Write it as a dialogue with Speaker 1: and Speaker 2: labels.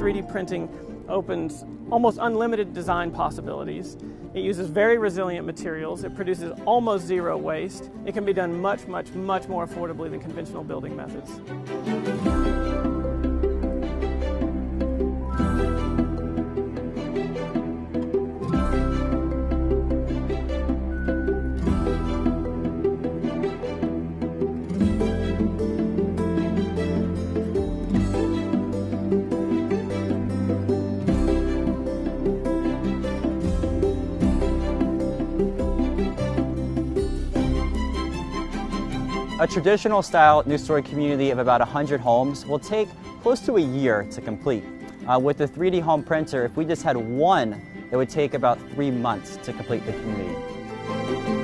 Speaker 1: 3D printing opens almost unlimited design possibilities. It uses very resilient materials. It produces almost zero waste. It can be done much more affordably than conventional building methods.
Speaker 2: A traditional style new-story community of about 100 homes will take close to a year to complete. With the 3D home printer, if we just had one, it would take about 3 months to complete the community.